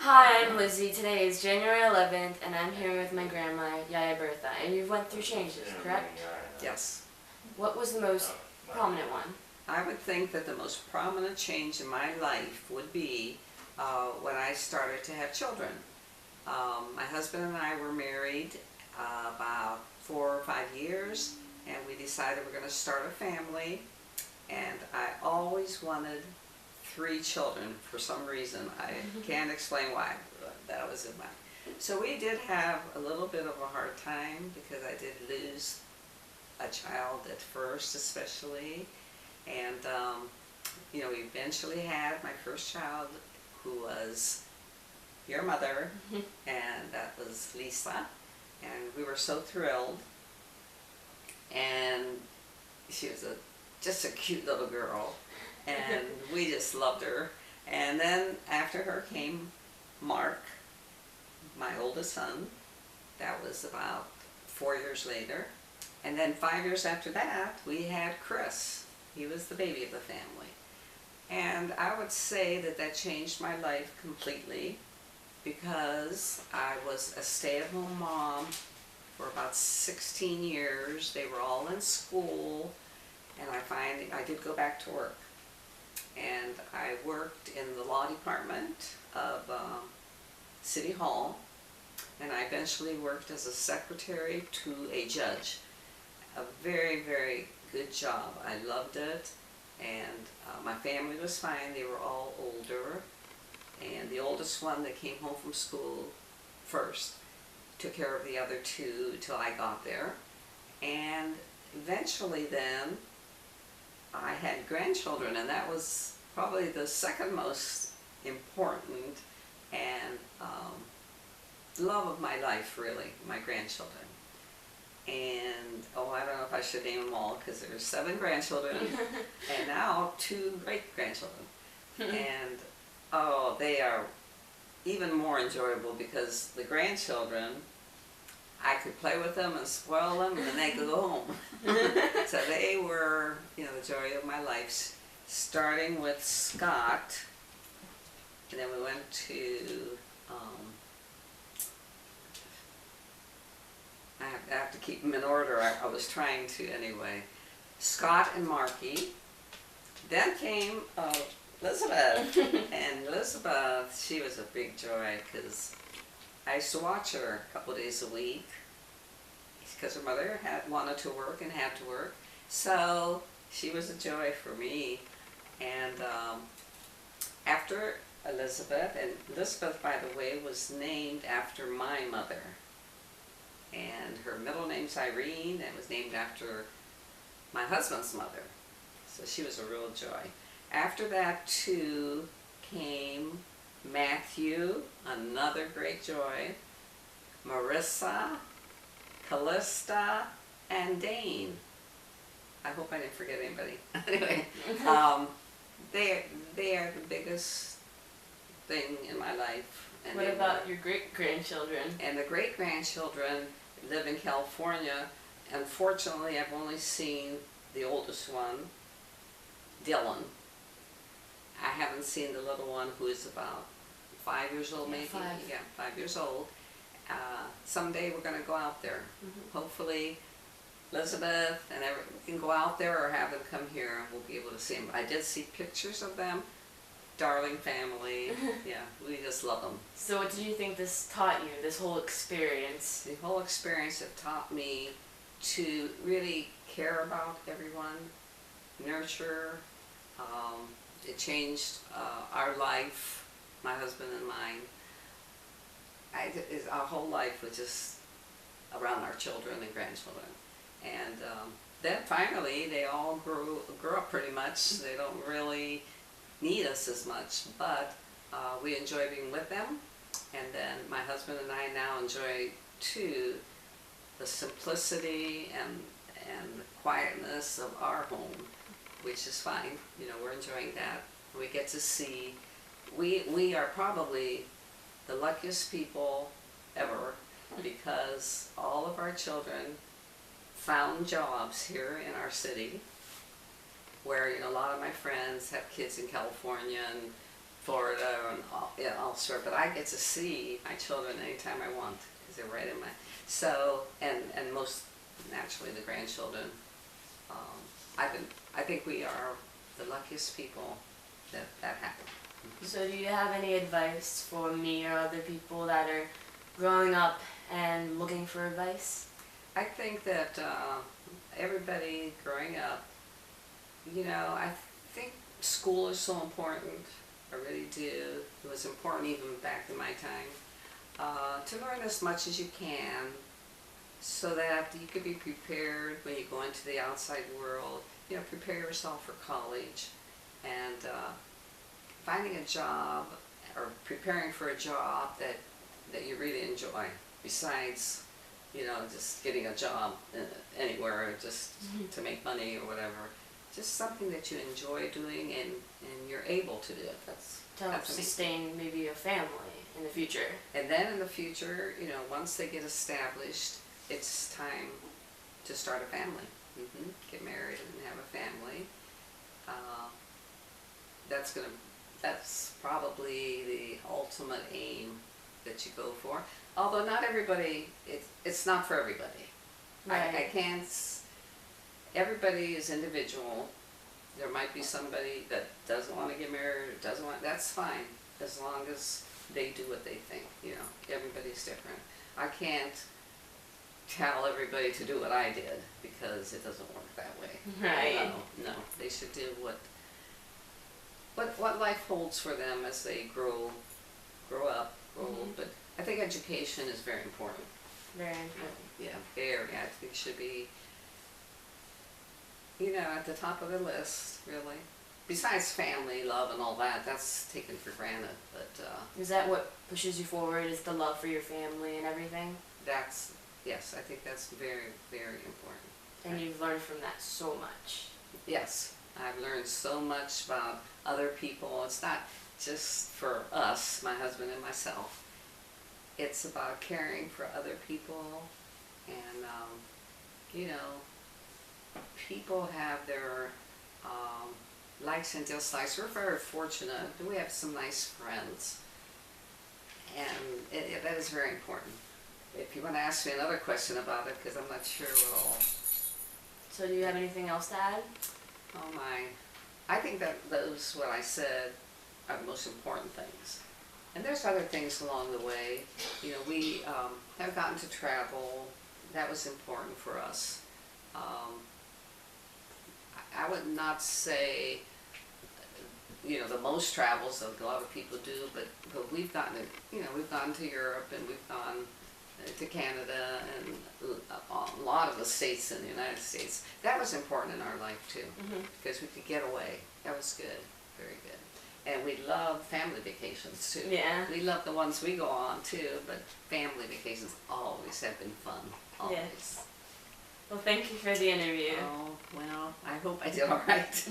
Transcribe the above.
Hi, I'm Lizzie. Today is January 11th, and I'm here with my grandma, Yiayiainterview. And you went through changes, correct? Yes. What was the most prominent one? I would think that the most prominent change in my life would be when I started to have children. My husband and I were married about 4 or 5 years, and we decided we're going to start a family. And I always wanted 3 children for some reason. I can't explain why, but that was in my... So we did have a little bit of a hard time because I did lose a child at first, especially. And, we eventually had my first child, who was your mother, and that was Lisa. And we were so thrilled. And she was just a cute little girl. And we just loved her. And then after her came Mark, my oldest son. That was about 4 years later. And then 5 years after that, we had Chris. He was the baby of the family. And I would say that that changed my life completely, because I was a stay-at-home mom for about 16 years. They were all in school, and I did go back to work. And I worked in the law department of City Hall, and I eventually worked as a secretary to a judge. A very, very good job. I loved it, and my family was fine. They were all older, and the oldest one that came home from school first took care of the other 2 till I got there. And eventually then I had grandchildren, and that was probably the second most important and love of my life, really, my grandchildren. And, I don't know if I should name them all, because there were 7 grandchildren, and now 2 great-grandchildren. And, they are even more enjoyable, because the grandchildren, I could play with them and spoil them, and then they could go home. So they were, the joy of my life, starting with Scott, and then we went to, I have to keep them in order. I was trying to anyway. Scott and Marky. Then came Elizabeth. And Elizabeth, she was a big joy, because I used to watch her a couple of days a week, because her mother wanted to work and had to work. So she was a joy for me. And after Elizabeth, and Elizabeth, by the way, was named after my mother. And her middle name's Irene, and was named after my husband's mother. So she was a real joy. After that, too, came Matthew, another great joy, Marissa, Callista, and Dane. I hope I didn't forget anybody. Anyway, they are the biggest thing in my life. And what about your great-grandchildren? And the great-grandchildren live in California. Unfortunately, I've only seen the oldest one, Dylan. I haven't seen the little one, who is about 5 years old, maybe. 5. Yeah, 5 years old. Someday we're going to go out there. Hopefully Elizabeth and everyone can go out there, or have them come here, and we'll be able to see them. I did see pictures of them. Darling family. Yeah, we just love them. So what did you think this taught you, this whole experience? The whole experience have taught me to really care about everyone, nurture. It changed our life, my husband and mine. Our whole life was just around our children and grandchildren. And then finally, they all grew up pretty much. They don't really need us as much, but we enjoy being with them. And then my husband and I now enjoy, too, the simplicity and the quietness of our home, which is fine. We're enjoying that. We get to see, we are probably the luckiest people ever, because all of our children found jobs here in our city, where a lot of my friends have kids in California and Florida and elsewhere, but I get to see my children anytime I want because they're right in my, so, and most naturally the grandchildren. I think we are the luckiest people that happened. So do you have any advice for me or other people that are growing up and looking for advice? I think that everybody growing up, I think school is so important. I really do. It was important even back in my time to learn as much as you can so that you could be prepared when you go into the outside world. Prepare yourself for college and finding a job or preparing for a job that you really enjoy besides just getting a job anywhere just to make money or whatever. Just something that you enjoy doing and you're able to do it. To help sustain maybe a family in the future. And then in the future, once they get established, it's time to start a family. Get married and have a family. That's probably the ultimate aim that you go for. Although not everybody, it's not for everybody. Right. I can't, everybody is individual. There might be somebody that doesn't want to get married or doesn't want, that's fine, as long as they do what they think, everybody's different. I can't tell everybody to do what I did because it doesn't work that way. Right. No, they should do what life holds for them as they grow up, old. But I think education is very important. Very important. Yeah, very. I think it should be, at the top of the list, really. Besides family, love, and all that, that's taken for granted. But is that what pushes you forward? Is the love for your family and everything? Yes, I think that's very, very important. And you've learned from that so much. Yes, I've learned so much about other people. It's not just for us, my husband and myself. It's about caring for other people, and people have their likes and dislikes. We're very fortunate. We have some nice friends, and that is very important. If you want to ask me another question about it, because I'm not sure what all. So do you have anything else to add? Oh my. I think that those, what I said, are the most important things. And there's other things along the way. We have gotten to travel. That was important for us. I would not say, the most travels that a lot of people do, but we've gotten to, we've gone to Europe and we've gone to Canada and a lot of the states in the United States. That was important in our life too, because we could get away. That was good, very good. And we love family vacations too. Yeah. We love the ones we go on too, but family vacations always have been fun. Always. Yes. Well, thank you for the interview. Oh, well, I hope I did all right.